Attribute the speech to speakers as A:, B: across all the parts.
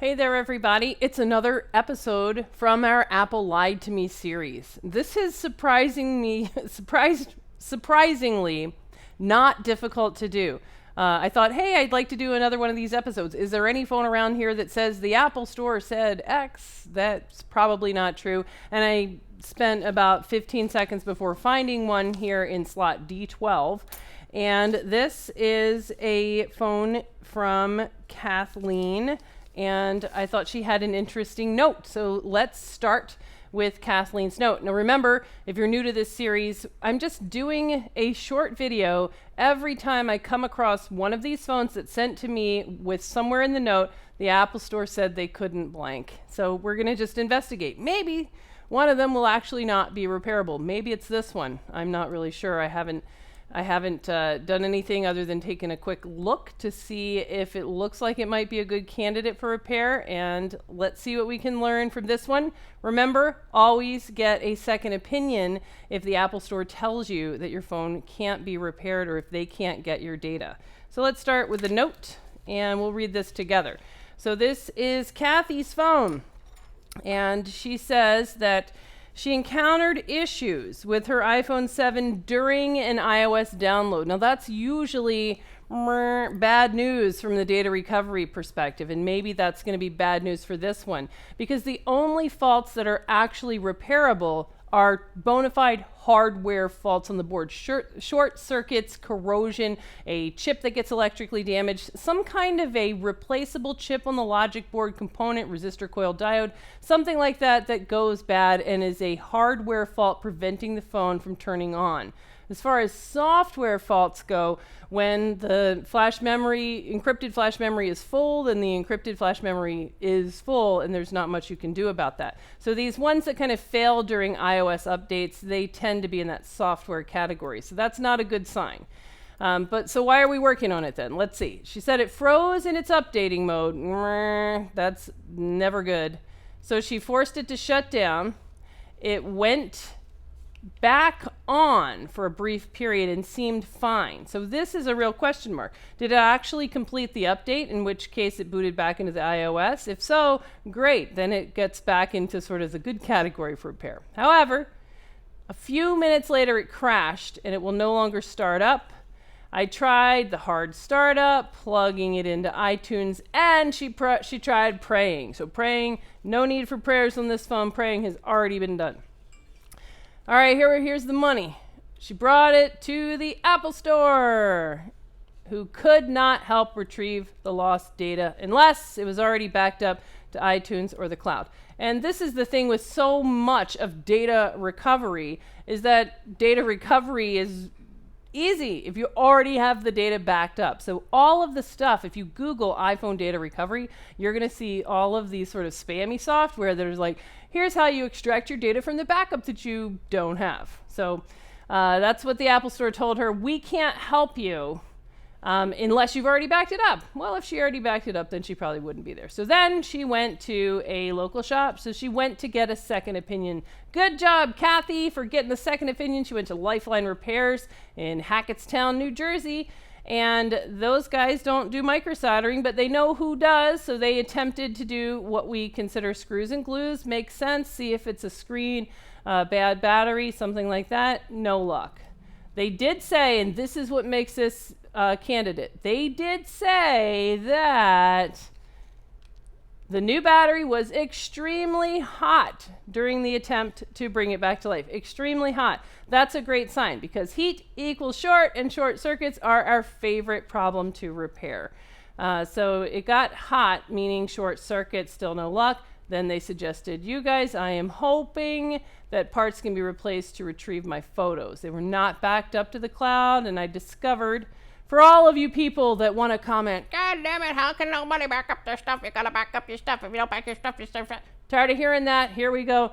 A: Hey there, everybody. It's another episode from our Apple Lied to Me series. This is surprisingly not difficult to do. I thought, hey, I'd like to do another one of these episodes. Is there any phone around here that says the Apple Store said X? That's probably not true. And I spent about 15 seconds before finding one here in slot D12. And this is a phone from Kathleen. And I thought she had an interesting note. So let's start with Kathleen's note. Now remember, if you're new to this series, I'm just doing a short video every time I come across one of these phones that's sent to me with somewhere in the note, the Apple Store said they couldn't blank. So we're going to just investigate. Maybe one of them will actually not be repairable. Maybe it's this one. I'm not really sure. I haven't done anything other than taken a quick look to see if it looks like it might be a good candidate for repair, and let's see what we can learn from this one. Remember, always get a second opinion if the Apple Store tells you that your phone can't be repaired or if they can't get your data. So let's start with the note, and we'll read this together. So this is Kathy's phone, and she says that she encountered issues with her iPhone 7 during an iOS download. Now that's usually bad news from the data recovery perspective, and maybe that's going to be bad news for this one, because the only faults that are actually repairable are bona fide hardware faults on the board. Short circuits, corrosion, a chip that gets electrically damaged, some kind of a replaceable chip on the logic board component, resistor coil diode, something like that that goes bad and is a hardware fault preventing the phone from turning on. As far as software faults go, when the encrypted flash memory is full, then the encrypted flash memory is full, and there's not much you can do about that. So these ones that kind of fail during iOS updates, they tend to be in that software category. So that's not a good sign. So why are we working on it then? Let's see. She said it froze in its updating mode. That's never good. So she forced it to shut down. It went back on for a brief period and seemed fine. So this is a real question mark. Did it actually complete the update, in which case it booted back into the iOS? If so, great. Then it gets back into sort of the good category for repair. However, a few minutes later it crashed and it will no longer start up. I tried the hard startup, plugging it into iTunes, and she tried praying. So praying, no need for prayers on this phone. Praying has already been done. All right, here's the money. She brought it to the Apple Store, who could not help retrieve the lost data unless it was already backed up to iTunes or the cloud. And this is the thing with so much of data recovery, is that data recovery is easy if you already have the data backed up. So all of the stuff, if you Google iPhone data recovery, you're going to see all of these sort of spammy software that is like, here's how you extract your data from the backup that you don't have. So that's what the Apple Store told her. We can't help you unless you've already backed it up. Well, if she already backed it up, then she probably wouldn't be there. So then she went to a local shop. So she went to get a second opinion. Good job, Kathy, for getting the second opinion. She went to Lifeline Repairs in Hackettstown, New Jersey. And those guys don't do microsoldering, but they know who does. So they attempted to do what we consider screws and glues. Makes sense. See if it's a screen, bad battery, something like that. No luck. They did say, and this is what makes this candidate, they did say that the new battery was extremely hot during the attempt to bring it back to life. Extremely hot. That's a great sign, because heat equals short, and short circuits are our favorite problem to repair. So it got hot, meaning short circuit, still no luck. Then they suggested, you guys, I am hoping that parts can be replaced to retrieve my photos. They were not backed up to the cloud, and I discovered, for all of you people that want to comment, God damn it, how can nobody back up their stuff? You got to back up your stuff. If you don't back your stuff, tired of hearing that? Here we go.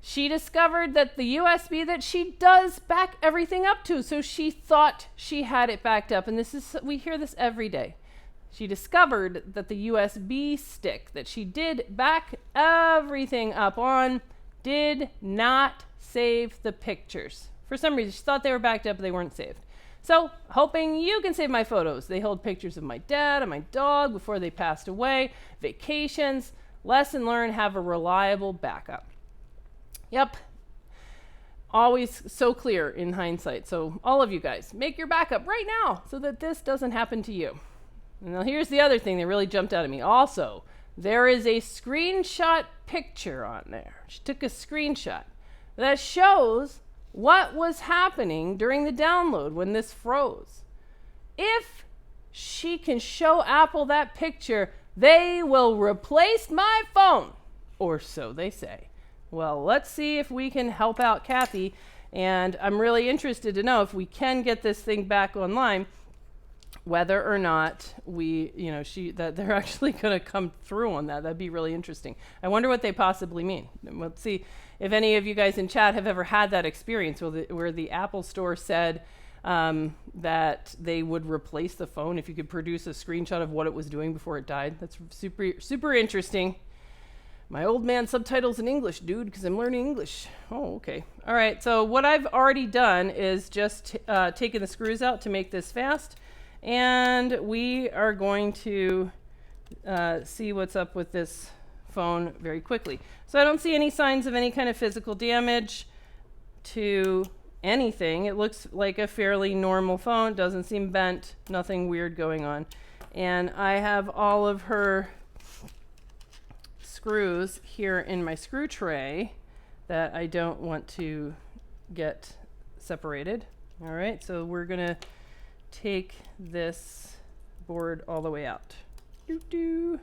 A: She discovered that the USB that she does back everything up to, so she thought she had it backed up. And we hear this every day. She discovered that the USB stick that she did back everything up on did not save the pictures. For some reason, she thought they were backed up, but they weren't saved. So, hoping you can save my photos. They hold pictures of my dad and my dog before they passed away, vacations, lesson learned, have a reliable backup. Yep. Always so clear in hindsight. So, all of you guys, make your backup right now so that this doesn't happen to you. And now here's the other thing that really jumped out at me. Also, there is a screenshot picture on there. She took a screenshot that shows what was happening during the download when this froze. If she can show Apple that picture, they will replace my phone, or so they say. Well, let's see if we can help out Kathy, and I'm really interested to know if we can get this thing back online, whether or not that they're actually going to come through on that. That'd be really interesting. I wonder what they possibly mean. Let's see if any of you guys in chat have ever had that experience where the Apple Store said that they would replace the phone if you could produce a screenshot of what it was doing before it died. That's super, super interesting. My old man subtitles in English, dude, because I'm learning English. Oh, okay. All right, so what I've already done is just taken the screws out to make this fast. And we are going to see what's up with this phone very quickly. So I don't see any signs of any kind of physical damage to anything. It looks like a fairly normal phone. Doesn't seem bent. Nothing weird going on. And I have all of her screws here in my screw tray that I don't want to get separated. All right, so we're going to take this board all the way out. All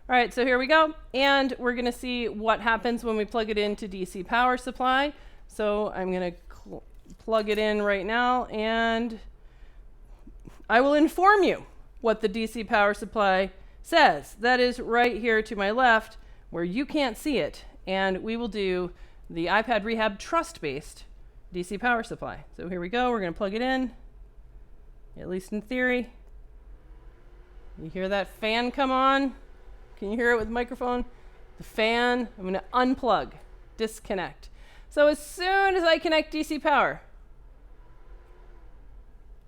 A: right, so here we go. And we're going to see what happens when we plug it into DC power supply. So I'm going to plug it in right now, and I will inform you what the DC power supply says. That is right here to my left where you can't see it. And we will do the iPad Rehab trust-based DC power supply. So here we go. We're going to plug it in, at least in theory. You hear that fan come on? Can you hear it with the microphone? The fan. I'm going to unplug, disconnect. So as soon as I connect DC power,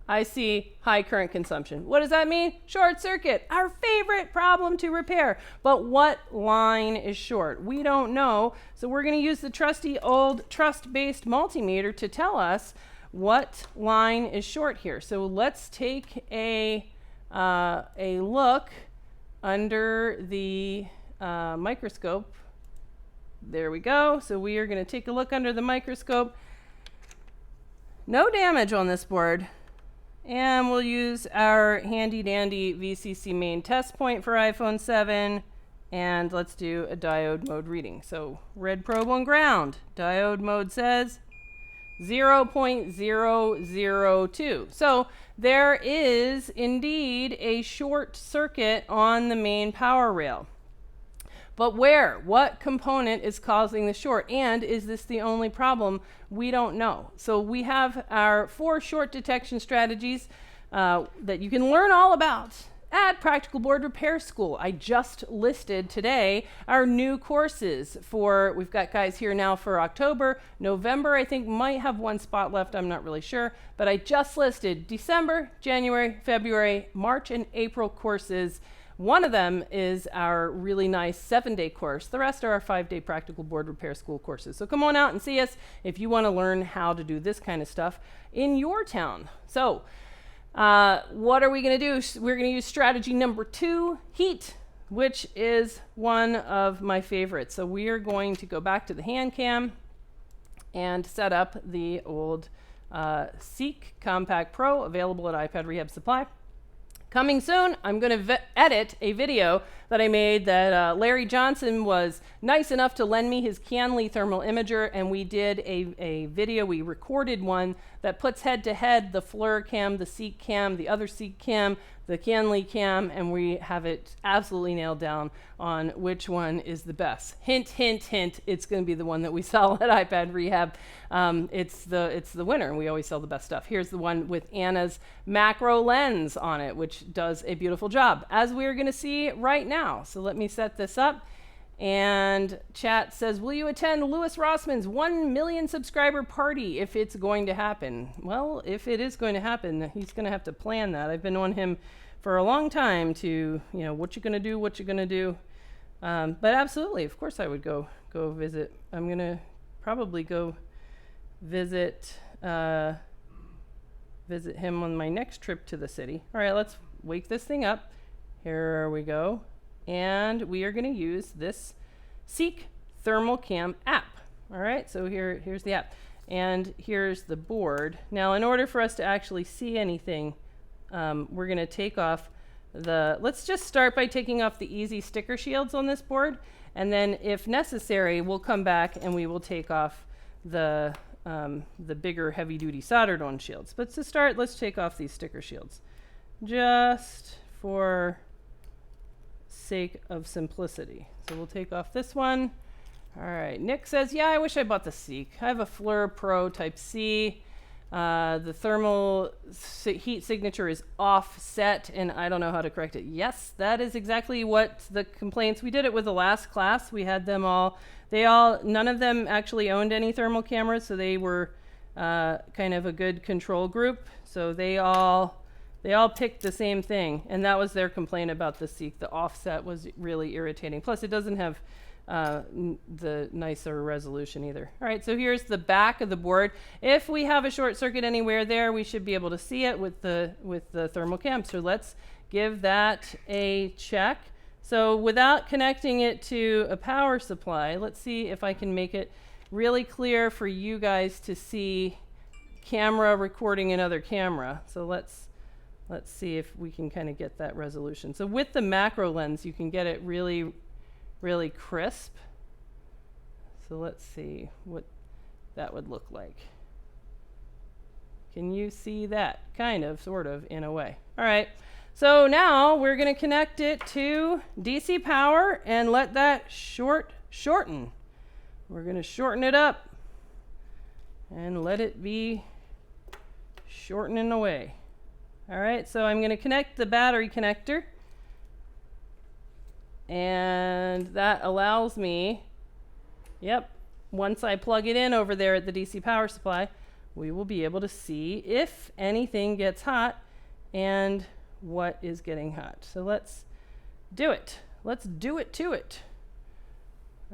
A: I see high current consumption. What does that mean? Short circuit, our favorite problem to repair. But what line is short? We don't know. So we're going to use the trusty old trust-based multimeter to tell us what line is short here. So let's take a look under the microscope. There we go. So we are going to take a look under the microscope. No damage on this board. And we'll use our handy dandy VCC main test point for iPhone 7. And let's do a diode mode reading. So red probe on ground. Diode mode says 0.002. So there is indeed a short circuit on the main power rail. But where? What component is causing the short? And is this the only problem? We don't know. So we have our 4 short detection strategies that you can learn all about at Practical Board Repair School. I just listed today our new courses for, we've got guys here now for October. November, I think, might have 1 spot left. I'm not really sure. But I just listed December, January, February, March, and April courses. One of them is our really nice 7-day course. The rest are our 5-day Practical Board Repair School courses. So come on out and see us if you want to learn how to do this kind of stuff in your town. So what are we going to do? We're going to use strategy number 2, heat, which is one of my favorites. So we are going to go back to the hand cam and set up the old Seek Compact Pro available at iPad Rehab Supply. Coming soon, I'm going to edit a video that I made that Larry Johnson was nice enough to lend me his Canley thermal imager, and we did a video, we recorded one that puts head-to-head the FLIR cam, the Seek cam, the other Seek cam, the Canley cam, and we have it absolutely nailed down on which one is the best. Hint, hint, hint, it's going to be the one that we sell at iPad Rehab. It's the winner, and we always sell the best stuff. Here's the one with Anna's macro lens on it, which does a beautiful job, as we're going to see right now. So let me set this up, And chat says, will you attend Louis Rossman's 1 million subscriber party if it's going to happen? Well, if it is going to happen, he's going to have to plan that. I've been on him for a long time to, what you going to do, what you going to do. But absolutely, of course I would go visit. I'm going to probably go visit him on my next trip to the city. All right, let's wake this thing up. Here we go. And we are going to use this Seek Thermal Cam app. All right, so here's the app. And here's the board. Now, in order for us to actually see anything, we're going to take off let's just start by taking off the easy sticker shields on this board. And then if necessary, we'll come back and we will take off the bigger heavy duty soldered on shields. But to start, let's take off these sticker shields just for sake of simplicity. So we'll take off this one. All right, Nick says, yeah, I wish I bought the Seek. I have a FLIR Pro Type C. The thermal heat signature is offset, and I don't know how to correct it. Yes, that is exactly what the complaints. We did it with the last class. We had them all. None of them actually owned any thermal cameras, so they were kind of a good control group. So they all picked the same thing, and that was their complaint about the Seek. The offset was really irritating. Plus, it doesn't have the nicer resolution either. All right, so here's the back of the board. If we have a short circuit anywhere there, we should be able to see it with the thermal cam. So let's give that a check. So without connecting it to a power supply, let's see if I can make it really clear for you guys to see camera recording another camera. So let's see if we can kind of get that resolution. So with the macro lens, you can get it really, really crisp. So let's see what that would look like. Can you see that? Kind of, sort of, in a way. All right. So now we're going to connect it to DC power and let that shorten. We're going to shorten it up and let it be shortening away. All right, so I'm going to connect the battery connector, and that allows me, once I plug it in over there at the DC power supply, we will be able to see if anything gets hot and what is getting hot. So let's do it. Let's do it to it.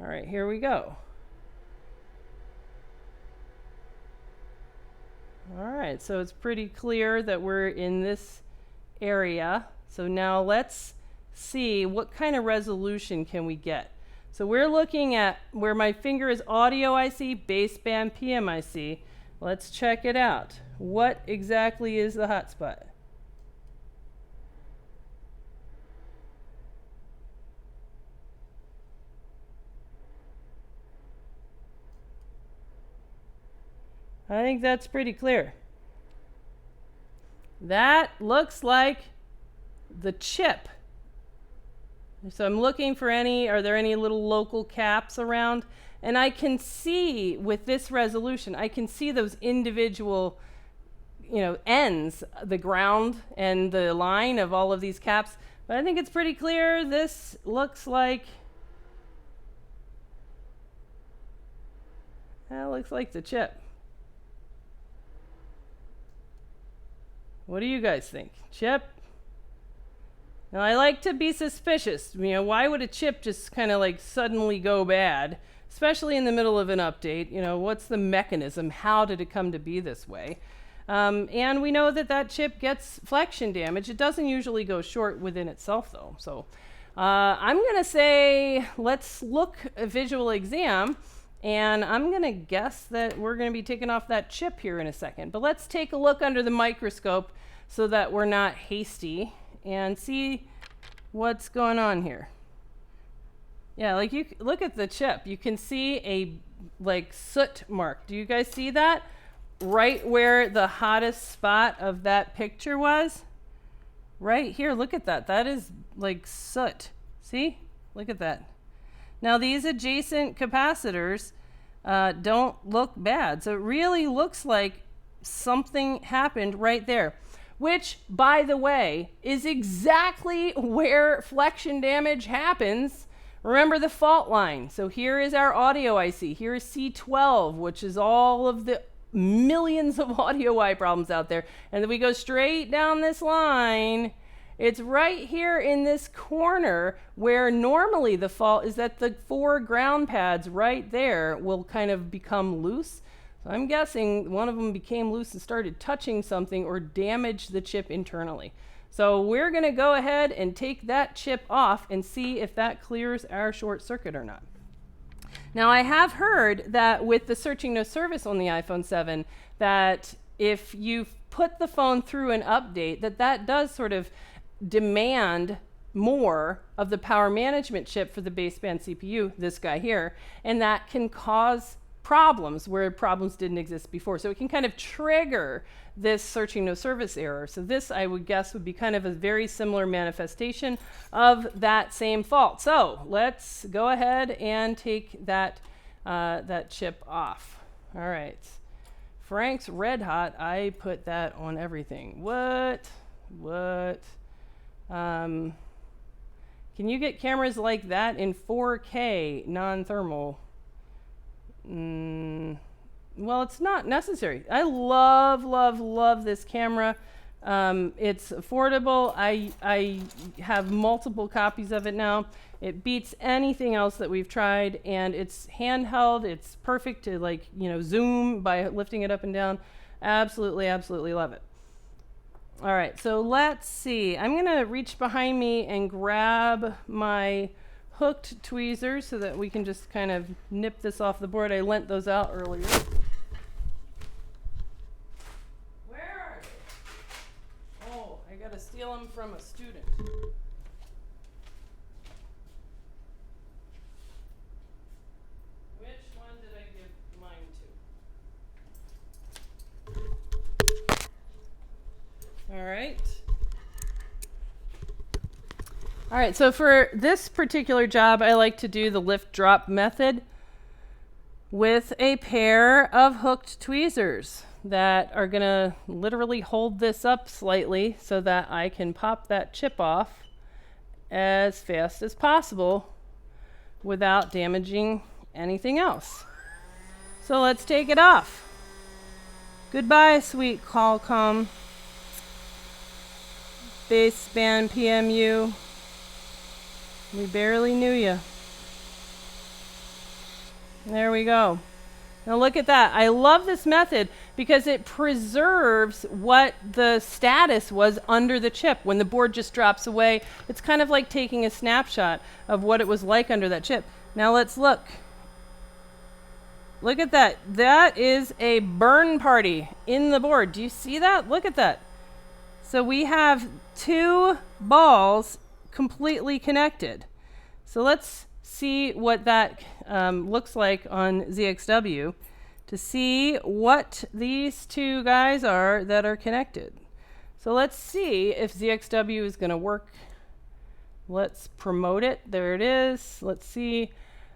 A: All right, here we go. All right, so it's pretty clear that we're in this area. So now let's see what kind of resolution can we get. So we're looking at where my finger is audio IC, baseband PMIC. Let's check it out. What exactly is the hotspot? I think that's pretty clear. That looks like the chip. So I'm looking for are there any little local caps around? And I can see with this resolution, I can see those individual, ends, the ground and the line of all of these caps. But I think it's pretty clear. This looks like, that looks like the chip. What do you guys think? Chip? Now, I like to be suspicious. Why would a chip just kind of like suddenly go bad, especially in the middle of an update? What's the mechanism? How did it come to be this way? And we know that chip gets flexion damage. It doesn't usually go short within itself, though. So I'm going to say let's look at visual exam. And I'm going to guess that we're going to be taking off that chip here in a second. But let's take a look under the microscope so that we're not hasty and see what's going on here. Yeah, like you look at the chip. You can see a soot mark. Do you guys see that? Right where the hottest spot of that picture was? Right here, look at that. That is like soot. See? Look at that. Now, these adjacent capacitors don't look bad. So it really looks like something happened right there, which, by the way, is exactly where flexion damage happens Remember the fault line. So here is our audio IC. Here is C12, which is all of the millions of audio Y problems out there. And then we go straight down this line. It's right here in this corner where normally the fault is that the 4 ground pads right there will kind of become loose. So I'm guessing one of them became loose and started touching something or damaged the chip internally. So we're going to go ahead and take that chip off and see if that clears our short circuit or not. Now, I have heard that with the searching no service on the iPhone 7, that if you put the phone through an update, that does sort of demand more of the power management chip for the baseband CPU, this guy here, and that can cause problems where problems didn't exist before. So it can kind of trigger this searching no service error. So this, I would guess, would be kind of a very similar manifestation of that same fault. So let's go ahead and take that that chip off. All right. Frank's Red Hot, I put that on everything. What? Can you get cameras like that in 4K non-thermal? Well, it's not necessary. I love this camera. It's affordable. I have multiple copies of it now. It beats anything else that we've tried, and it's handheld. It's perfect to, like, zoom by lifting it up and down. Absolutely love it. All right, so let's see. I'm gonna reach behind me and grab my hooked tweezers so that we can just kind of nip this off the board. I lent those out earlier. Where are they? Oh, I gotta steal them from a student. Which one did I give mine to? All right. All right, so for this particular job, I like to do the lift drop method with a pair of hooked tweezers that are going to literally hold this up slightly so that I can pop that chip off as fast as possible without damaging anything else. So let's take it off. Goodbye, sweet Qualcomm baseband PMU. We barely knew you. There we go. Now look at that. I love this method because it preserves what the status was under the chip when the board just drops away. It's kind of like taking a snapshot of what it was like under that chip. Now let's look. Look at that. That is a burn party in the board. Do you see that? Look at that. So we have 2 balls completely connected. So let's see what that looks like on ZXW to see what these 2 guys are that are connected. So let's see if ZXW is going to work. Let's promote it. There it is. Let's see.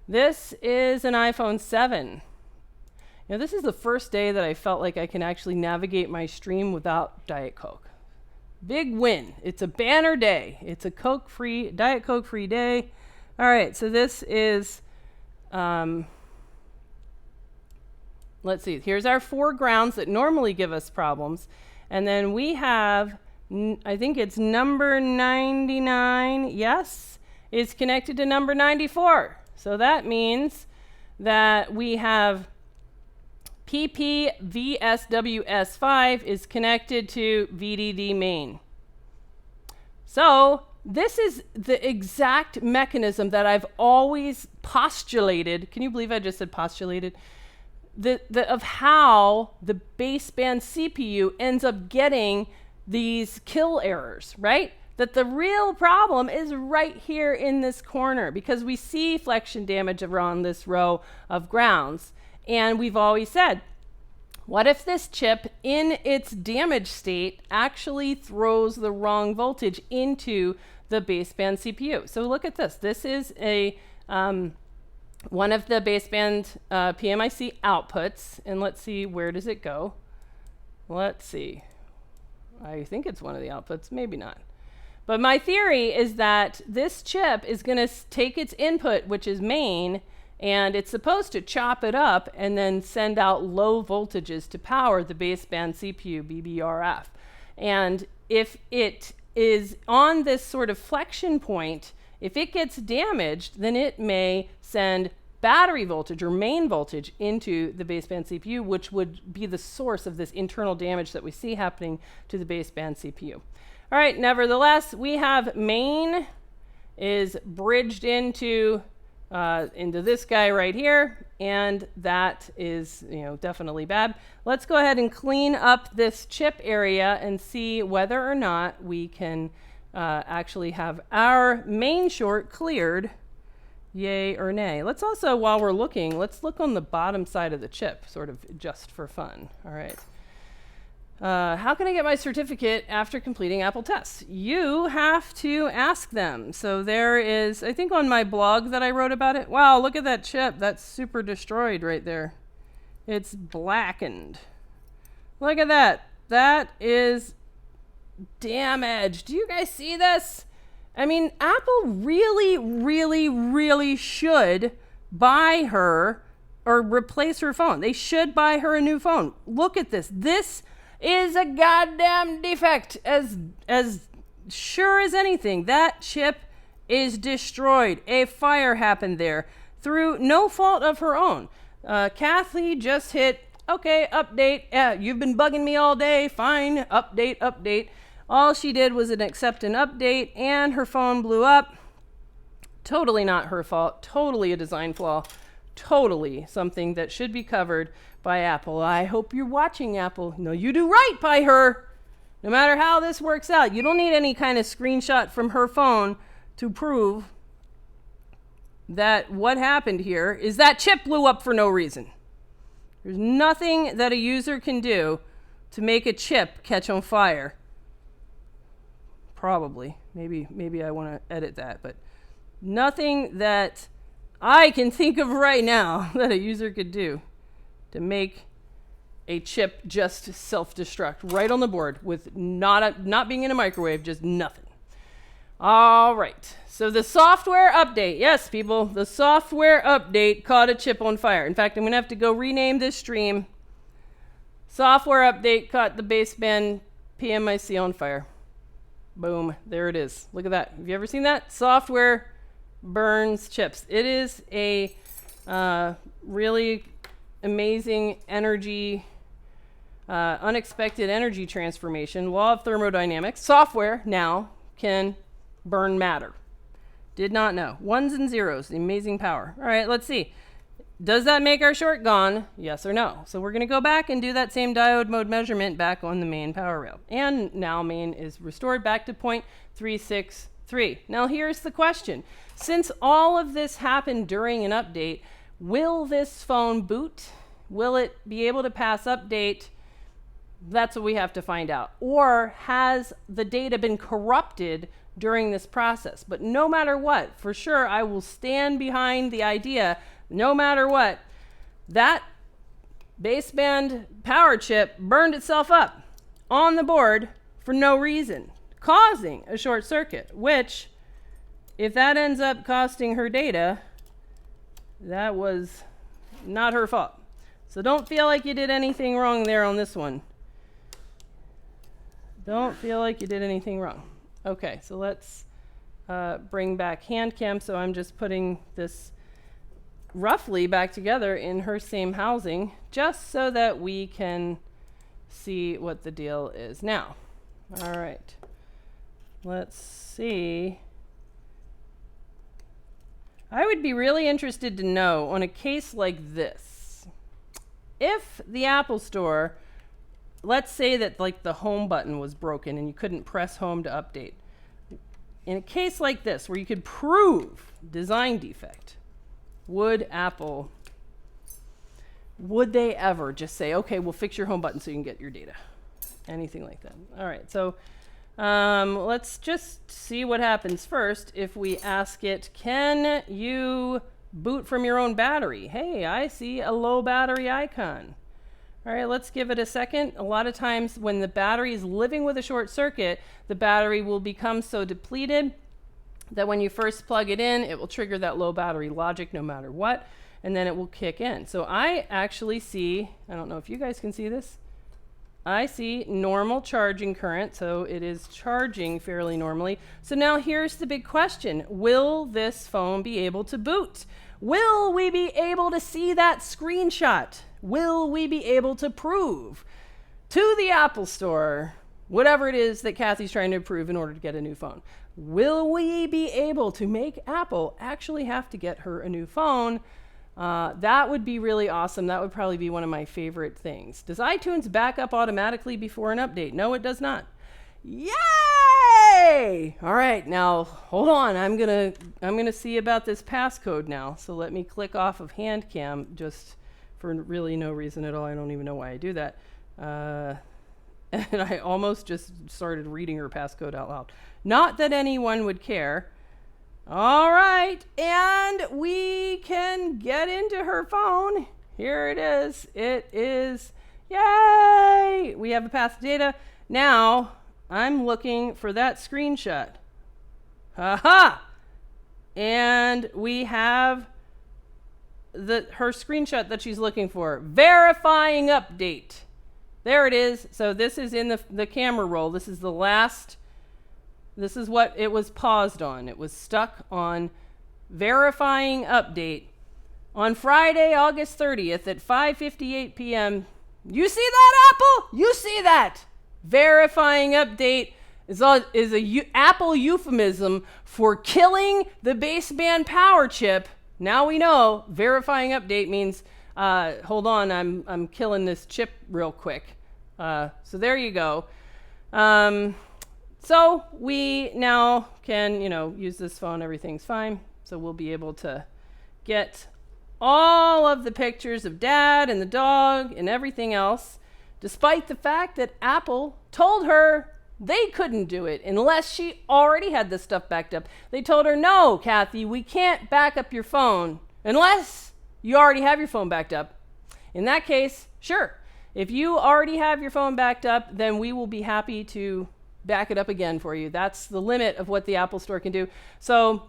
A: This is an iPhone 7. This is the first day that I felt like I can actually navigate my stream without Diet Coke. Big win. It's a banner day. It's a Diet Coke free day. All right, so this is, let's see. Here's our 4 grounds that normally give us problems. And then we have, I think it's number 99, yes, is connected to number 94. So that means that we have PPVSWS5 is connected to VDD main. So this is the exact mechanism that I've always postulated. Can you believe I just said postulated? Of how the baseband CPU ends up getting these kill errors, right? That the real problem is right here in this corner because we see flexion damage around this row of grounds. And we've always said, what if this chip in its damaged state actually throws the wrong voltage into the baseband CPU? So look at this. This is a one of the baseband PMIC outputs. And let's see, where does it go? Let's see. I think it's one of the outputs. Maybe not. But my theory is that this chip is going to take its input, which is main, and it's supposed to chop it up and then send out low voltages to power the baseband CPU BBRF. And if it is on this sort of flexion point, if it gets damaged, then it may send battery voltage or main voltage into the baseband CPU, which would be the source of this internal damage that we see happening to the baseband CPU. All right, nevertheless, we have main is bridged into this guy right here, and that is, definitely bad. Let's go ahead and clean up this chip area and see whether or not we can actually have our main short cleared, yay or nay. Let's also, while we're looking, let's look on the bottom side of the chip, sort of just for fun. All right. How can I get my certificate after completing Apple tests? You have to ask them. So there is, I think on my blog that I wrote about it, wow, look at that chip. That's super destroyed right there. It's blackened. Look at that. That is damaged. Do you guys see this? I mean, Apple really, really, really should buy her or replace her phone. They should buy her a new phone. Look at this. This is a goddamn defect, as sure as anything. That chip is destroyed. A fire happened there through no fault of her own. Kathy just hit, okay, update. Yeah, you've been bugging me all day. Fine, update. All she did was accept an update, and her phone blew up. Totally not her fault. Totally a design flaw. Totally something that should be covered by Apple. I hope you're watching, Apple. No, you do right by her. No matter how this works out, you don't need any kind of screenshot from her phone to prove that what happened here is that chip blew up for no reason. There's nothing that a user can do to make a chip catch on fire. Probably. Maybe I want to edit that, but nothing that I can think of right now that a user could do to make a chip just self-destruct right on the board with not being in a microwave, just nothing. All right, so the software update. Yes, people, the software update caught a chip on fire. In fact, I'm going to have to go rename this stream. Software update caught the baseband PMIC on fire. Boom, there it is. Look at that. Have you ever seen that? Software burns chips. It is a really amazing energy, unexpected energy transformation. Law of thermodynamics. Software now can burn matter. Did not know. Ones and zeros, the amazing power. All right, let's see. Does that make our short gone? Yes or no? So we're going to go back and do that same diode mode measurement back on the main power rail. And now main is restored back to 0.363. Now here's the question. Since all of this happened during an update, will this phone boot? Will it be able to pass update? That's what we have to find out. Or has the data been corrupted during this process? But no matter what, for sure, I will stand behind the idea, no matter what, that baseband power chip burned itself up on the board for no reason, causing a short circuit, which, if that ends up costing her data, that was not her fault. So don't feel like you did anything wrong there on this one. Don't feel like you did anything wrong. Okay, so let's bring back hand cam. So I'm just putting this roughly back together in her same housing, just so that we can see what the deal is now. All right, let's see. I would be really interested to know, on a case like this, if the Apple Store, let's say that like the home button was broken and you couldn't press home to update. In a case like this, where you could prove design defect, would they ever just say, okay, we'll fix your home button so you can get your data? Anything like that. All right, so let's just see what happens first if we ask it, can you boot from your own battery? Hey, I see a low battery icon. All right, let's give it a second. A lot of times when the battery is living with a short circuit, the battery will become so depleted that when you first plug it in, it will trigger that low battery logic no matter what, and then it will kick in. So I actually see, I don't know if you guys can see this, I see normal charging current, so it is charging fairly normally. So now here's the big question. Will this phone be able to boot? Will we be able to see that screenshot? Will we be able to prove to the Apple Store whatever it is that Kathy's trying to prove in order to get a new phone? Will we be able to make Apple actually have to get her a new phone? That would be really awesome. That would probably be one of my favorite things. Does iTunes back up automatically before an update? No, it does not. Yay! All right, now hold on. I'm gonna see about this passcode now. So let me click off of hand cam just for really no reason at all. I don't even know why I do that. And I almost just started reading her passcode out loud. Not that anyone would care. All right, and we can get into her phone. Here it is. It is, yay! We have a path to data. Now, I'm looking for that screenshot. Ha-ha! And we have her screenshot that she's looking for. Verifying update. There it is. So this is in the camera roll. This is the last. This is what it was paused on. It was stuck on verifying update on Friday, August 30th at 5:58 p.m. You see that, Apple? You see that? Verifying update is a Apple euphemism for killing the baseband power chip. Now we know verifying update means, hold on, I'm killing this chip real quick. So there you go. So we now can, use this phone. Everything's fine. So we'll be able to get all of the pictures of Dad and the dog and everything else, despite the fact that Apple told her they couldn't do it unless she already had this stuff backed up. They told her, no, Kathy, we can't back up your phone unless you already have your phone backed up. In that case, sure. If you already have your phone backed up, then we will be happy to back it up again for you. That's the limit of what the Apple Store can do. So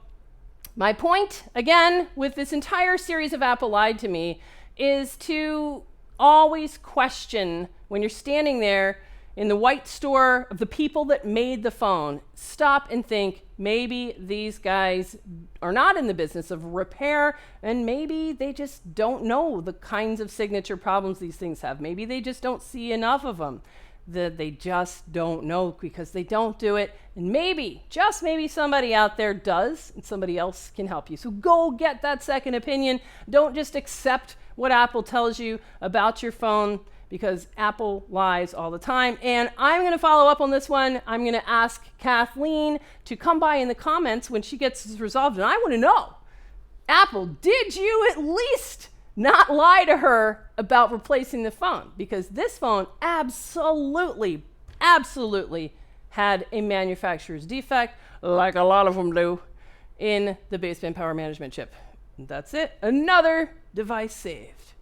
A: my point, again, with this entire series of Apple Lied to Me is to always question when you're standing there in the white store of the people that made the phone. Stop and think, maybe these guys are not in the business of repair, and maybe they just don't know the kinds of signature problems these things have. Maybe they just don't see enough of them. They just don't know because they don't do it. And maybe, just maybe somebody out there does, and somebody else can help you. So go get that second opinion. Don't just accept what Apple tells you about your phone, because Apple lies all the time. And I'm going to follow up on this one. I'm going to ask Kathleen to come by in the comments when she gets this resolved. And I want to know, Apple, did you at least not lie to her about replacing the phone? Because this phone absolutely had a manufacturer's defect, like a lot of them do, in the baseband power management chip. And that's it. Another device saved.